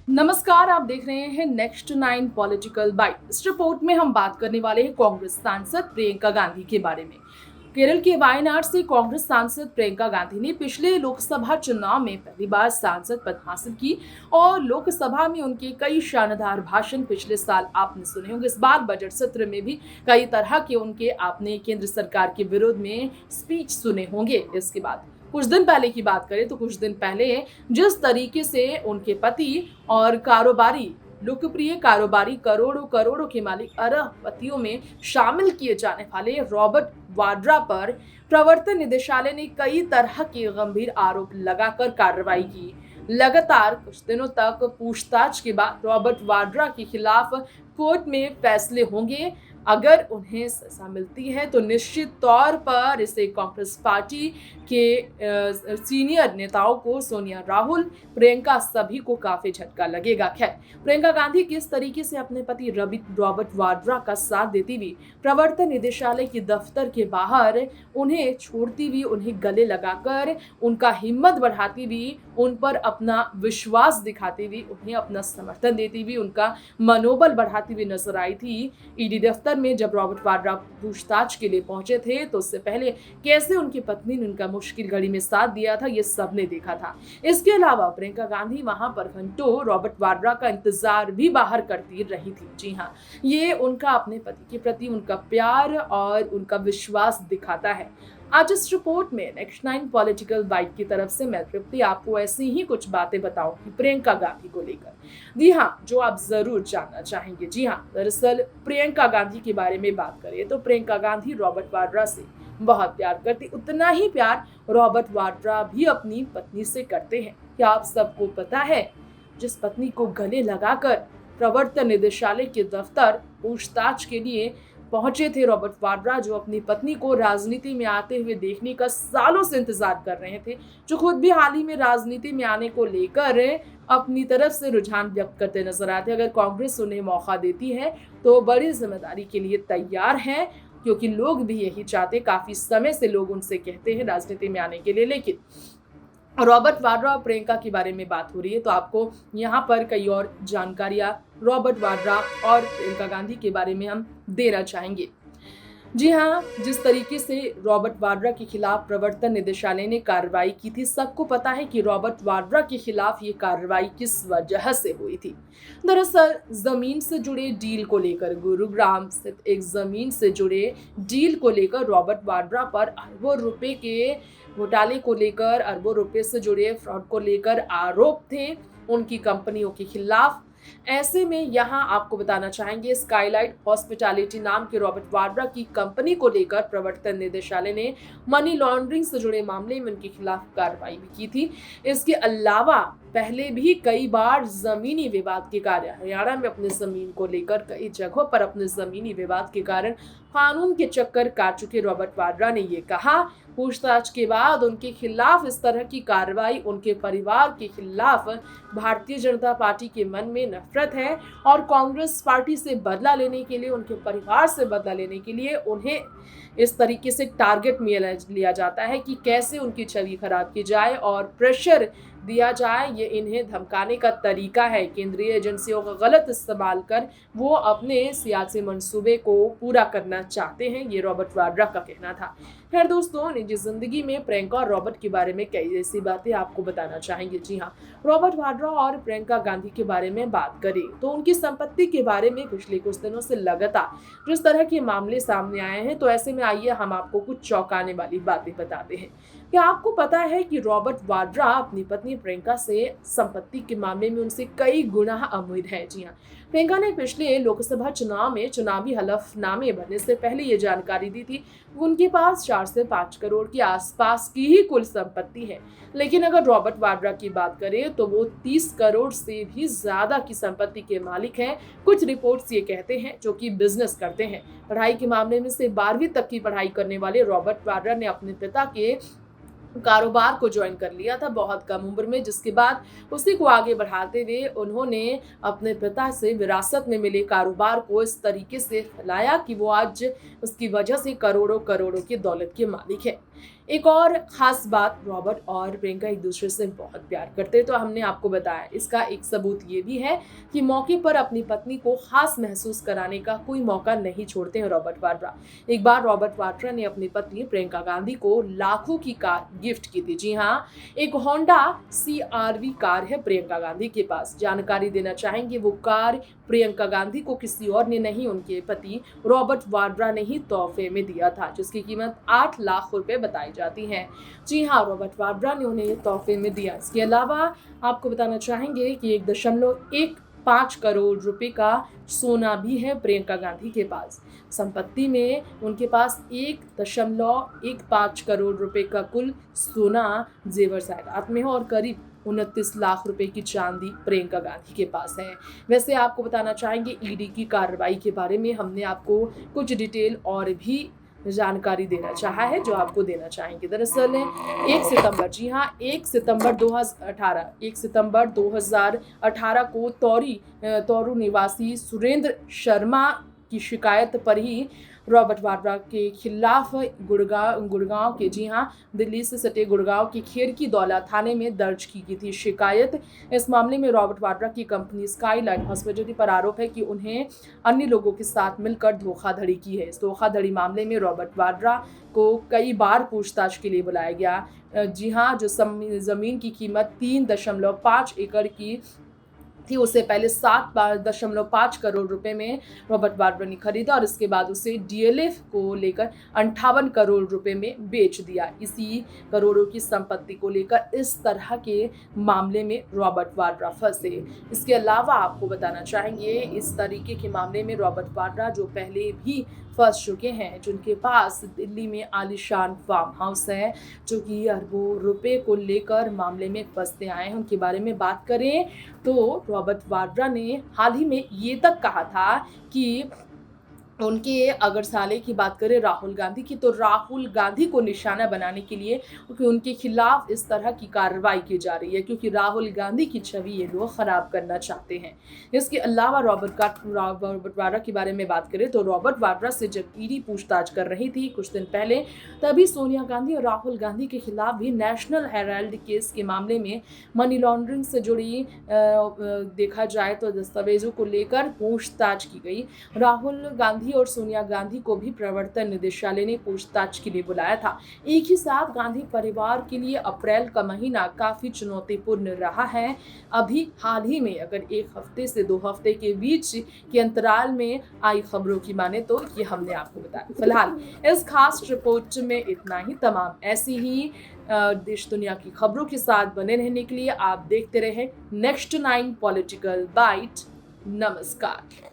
नमस्कार, आप देख रहे हैं नेक्स्ट नाइन पॉलिटिकल बाइट। इस रिपोर्ट में हम बात करने वाले हैं कांग्रेस सांसद प्रियंका गांधी के बारे में। केरल के वायनाड से कांग्रेस सांसद प्रियंका गांधी ने पिछले लोकसभा चुनाव में पहली बार सांसद पद हासिल की और लोकसभा में उनके कई शानदार भाषण पिछले साल आपने सुने होंगे। इस बार बजट सत्र में भी कई तरह के उनके आपने केंद्र सरकार के विरोध में स्पीच सुने होंगे। इसके बाद कुछ दिन पहले की बात करें तो कुछ दिन पहले जिस तरीके से उनके पति और कारोबारी लोकप्रिय कारोबारी करोड़ों करोड़ों के मालिक अरबपतियों में शामिल किए जाने वाले रॉबर्ट वाड्रा पर प्रवर्तन निदेशालय ने कई तरह के गंभीर आरोप लगाकर कार्रवाई की। लगातार कुछ दिनों तक पूछताछ के बाद रॉबर्ट वाड्रा के खिलाफ कोर्ट में फैसले होंगे। अगर उन्हें सजा मिलती है तो निश्चित तौर पर इसे कांग्रेस पार्टी के सीनियर नेताओं को सोनिया राहुल, प्रियंका सभी को काफी झटका लगेगा। खैर, प्रियंका गांधी किस तरीके से अपने पति रॉबर्ट वाड्रा का साथ देती हुई प्रवर्तन निदेशालय के दफ्तर के बाहर उन्हें छोड़ती हुई, उन्हें गले लगाकर उनका हिम्मत बढ़ाती हुई, उन पर अपना विश्वास दिखाती हुई, उन्हें अपना समर्थन देती हुई, उनका मनोबल बढ़ाती हुई नजर आई थी। ईडी दफ्तर में जब रॉबर्ट वाड्रा पूछताछ के लिए पहुंचे थे तो उससे पहले कैसे उनकी पत्नी ने उनका मुश्किल घड़ी में साथ दिया था, ये सबने देखा था। इसके अलावा प्रियंका गांधी वहां पर घंटों रॉबर्ट वाड्रा का इंतजार भी बाहर करती रही थी। जी हाँ, ये उनका अपने पति के प्रति उनका प्यार और उनका विश्वास दिखाता है। आज इस रिपोर्ट में नेक्स्ट नाइन पॉलिटिकल बाइट की तरफ से मैं तृप्ति आपको ऐसी ही कुछ बातें बताऊंगी प्रियंका गांधी को लेकर। जी हाँ, जो आप जरूर जानना चाहेंगे। जी हाँ, दरअसल प्रियंका गांधी के बारे में बात करें तो प्रियंका गांधी रॉबर्ट वाड्रा से बहुत प्यार करती, उतना ही प्यार रॉबर्ट वाड्रा भी अपनी पत्नी से करते हैं। क्या आप सबको पता है, जिस पत्नी को गले लगाकर प्रवर्तन निदेशालय के दफ्तर पूछताछ के लिए पहुंचे थे रॉबर्ट वाड्रा, जो अपनी पत्नी को राजनीति में आते हुए देखने का सालों से इंतजार कर रहे थे, जो खुद भी हाल ही में राजनीति में आने को लेकर अपनी तरफ से रुझान व्यक्त करते नजर आते। अगर कांग्रेस उन्हें मौका देती है तो बड़ी जिम्मेदारी के लिए तैयार है, क्योंकि लोग भी यही चाहते, काफी समय से लोग उनसे कहते हैं राजनीति में आने के लिए। लेकिन रॉबर्ट वाड्रा और प्रियंका के बारे में बात हो रही है तो आपको यहाँ पर कई और जानकारियां रॉबर्ट वाड्रा और प्रियंका गांधी के बारे में हम देना चाहेंगे। जी हाँ, जिस तरीके से रॉबर्ट वाड्रा के खिलाफ प्रवर्तन निदेशालय ने कार्रवाई की थी, सबको पता है कि रॉबर्ट वाड्रा के खिलाफ ये कार्रवाई किस वजह से हुई थी। दरअसल जमीन से जुड़े डील को लेकर, गुरुग्राम स्थित एक जमीन से जुड़े डील को लेकर रॉबर्ट वाड्रा पर अरबों रुपए के घोटाले को लेकर, अरबों रुपए से जुड़े फ्रॉड को लेकर आरोप थे उनकी कंपनियों के खिलाफ। ऐसे में यहाँ आपको बताना चाहेंगे, स्काईलाइट हॉस्पिटैलिटी नाम के रॉबर्ट वाड्रा की कंपनी को लेकर प्रवर्तन निदेशालय ने मनी लॉन्ड्रिंग से जुड़े मामले में उनके खिलाफ कार्रवाई भी की थी। इसके अलावा पहले भी कई बार जमीनी विवाद के कारण, हरियाणा में अपनी जमीन को लेकर कई जगहों पर अपने जमीनी विवाद के कारण कानून के चक्कर काट चुके रॉबर्ट वाड्रा ने ये कहा, पूछताछ के बाद उनके खिलाफ इस तरह की कार्रवाई उनके परिवार के खिलाफ भारतीय जनता पार्टी के मन में नफरत है और कांग्रेस पार्टी से बदला लेने के लिए, उनके परिवार से बदला लेने के लिए उन्हें इस तरीके से टारगेट में लिया जाता है कि कैसे उनकी छवि खराब की जाए और प्रेशर दिया जाए। ये इन्हें धमकाने का तरीका है। केंद्रीय एजेंसियों का गलत इस्तेमाल कर वो अपने सियासी मंसूबे को पूरा करना चाहते हैं, ये रॉबर्ट वाड्रा का कहना था। खैर दोस्तों, निजी जिंदगी में प्रियंका और रॉबर्ट के बारे में कई ऐसी बातें आपको बताना चाहेंगे। जी हाँ, रॉबर्ट वाड्रा और प्रियंका गांधी के बारे में बात करें तो उनकी संपत्ति के बारे में पिछले कुछ दिनों से लगातार जिस तरह के मामले सामने आए हैं, तो ऐसे में आइए हम आपको कुछ चौंकाने वाली बातें बताते हैं। क्या आपको पता है कि रॉबर्ट वाड्रा अपनी पत्नी प्रियंका से संपत्ति के मामले में उनसे कई गुना अमीर है। जी हाँ, प्रियंका ने पिछले लोकसभा चुनाव में चुनावी हलफनामे भरने से पहले ये जानकारी दी थी, उनके पास 4 से 5 करोड़ के आसपास की ही कुल संपत्ति है। लेकिन अगर रॉबर्ट वाड्रा की बात करें तो वो 30 करोड़ से भी ज्यादा की संपत्ति के मालिक हैं। कुछ रिपोर्ट्स ये कहते हैं, जो कि बिजनेस करते हैं। पढ़ाई के मामले में से 12वीं तक की पढ़ाई करने वाले रॉबर्ट वाड्रा ने अपने पिता के कारोबार को ज्वाइन कर लिया था बहुत कम उम्र में, जिसके बाद उसी को आगे बढ़ाते हुए उन्होंने अपने पिता से विरासत में मिले कारोबार को इस तरीके से फैलाया कि वो आज उसकी वजह से करोड़ों करोड़ों की दौलत के मालिक है। एक और खास बात, रॉबर्ट और प्रियंका एक दूसरे से बहुत प्यार करते हैं, तो हमने आपको बताया। इसका एक सबूत ये भी है कि मौके पर अपनी पत्नी को खास महसूस कराने का कोई मौका नहीं छोड़ते हैं रॉबर्ट वाड्रा। एक बार रॉबर्ट वाड्रा ने अपनी पत्नी प्रियंका गांधी को लाखों की कार गिफ्ट की थी। जी हाँ, एक होंडा CR-V कार है प्रियंका गांधी के पास। जानकारी देना चाहेंगे, वो कार प्रियंका गांधी को किसी और ने नहीं, उनके पति रॉबर्ट वाड्रा ने ही तोहफे में दिया था, जिसकी कीमत 8 लाख रुपए बताई जाती है। जी हाँ, रॉबर्ट वाड्रा ने उन्हें ये तोहफे में दिया। इसके अलावा आपको बताना चाहेंगे कि 1.15 करोड़ रुपए का सोना भी है प्रियंका गांधी के पास। संपत्ति में उनके पास 1.15 करोड़ रुपए का कुल सोना जेवर जायदाद में है और करीब 29 लाख रुपए की चांदी प्रियंका गांधी के पास है। वैसे आपको बताना चाहेंगे, ईडी की कार्रवाई के बारे में हमने आपको कुछ डिटेल और भी जानकारी देना चाहा है, जो आपको देना चाहेंगे। दरअसल 1 सितंबर, जी हाँ, 1 सितंबर 2018 को तौरू निवासी सुरेंद्र शर्मा की शिकायत पर ही रॉबर्ट वाड्रा के खिलाफ गुड़गांव के, जी हाँ, दिल्ली से सटे गुड़गांव के खेर की दौला थाने में दर्ज की गई थी शिकायत। इस मामले में रॉबर्ट वाड्रा की कंपनी स्काईलाइन हॉस्पिटैलिटी पर आरोप है कि उन्हें अन्य लोगों के साथ मिलकर धोखाधड़ी की है। इस धोखाधड़ी मामले में रॉबर्ट वाड्रा को कई बार पूछताछ के लिए बुलाया गया। जी हाँ, जो जमीन की कीमत 3.5 एकड़ की थी, उसे पहले 7.5 करोड़ रुपए में रॉबर्ट वाड्रा ने खरीदा और इसके बाद उसे DLF को लेकर 58 करोड़ रुपए में बेच दिया। इसी करोड़ों की संपत्ति को लेकर इस तरह के मामले में रॉबर्ट वाड्रा फंसे। इसके अलावा आपको बताना चाहेंगे, इस तरीके के मामले में रॉबर्ट वाड्रा जो पहले भी फंस चुके हैं, जिनके पास दिल्ली में आलीशान फार्म हाउस है, जो कि अरबों रुपए को लेकर मामले में फंसते आए हैं, उनके बारे में बात करें तो रॉबर्ट वाड्रा ने हाल ही में ये तक कहा था कि उनके अगर साले की बात करें राहुल गांधी की, तो राहुल गांधी को निशाना बनाने के लिए क्योंकि उनके खिलाफ इस तरह की कार्रवाई की जा रही है, क्योंकि राहुल गांधी की छवि ये लोग खराब करना चाहते हैं। इसके अलावा रॉबर्ट वाड्रा के बारे में बात करें तो रॉबर्ट वाड्रा से जब ईडी पूछताछ कर रही थी कुछ दिन पहले, तभी सोनिया गांधी और राहुल गांधी के खिलाफ भी नेशनल हेराल्ड केस के मामले में मनी लॉन्ड्रिंग से जुड़ी देखा जाए तो दस्तावेजों को लेकर पूछताछ की गई। राहुल गांधी और सोनिया गांधी को भी प्रवर्तन निदेशालय ने पूछताछ के लिए बुलाया था। एक ही साथ गांधी परिवार के लिए अप्रैल का महीना काफी चुनौतीपूर्ण रहा है। अभी हाल ही में अगर 1 हफ्ते से 2 हफ्ते के बीच के अंतराल में आई खबरों की माने तो ये हमने आपको बताया। फिलहाल इस खास रिपोर्ट में इतना ही। तमाम ऐसी ही देश दुनिया की खबरों के साथ बने रहने के लिए आप देखते रहे Next 9 पॉलिटिकल बाइट। नमस्कार।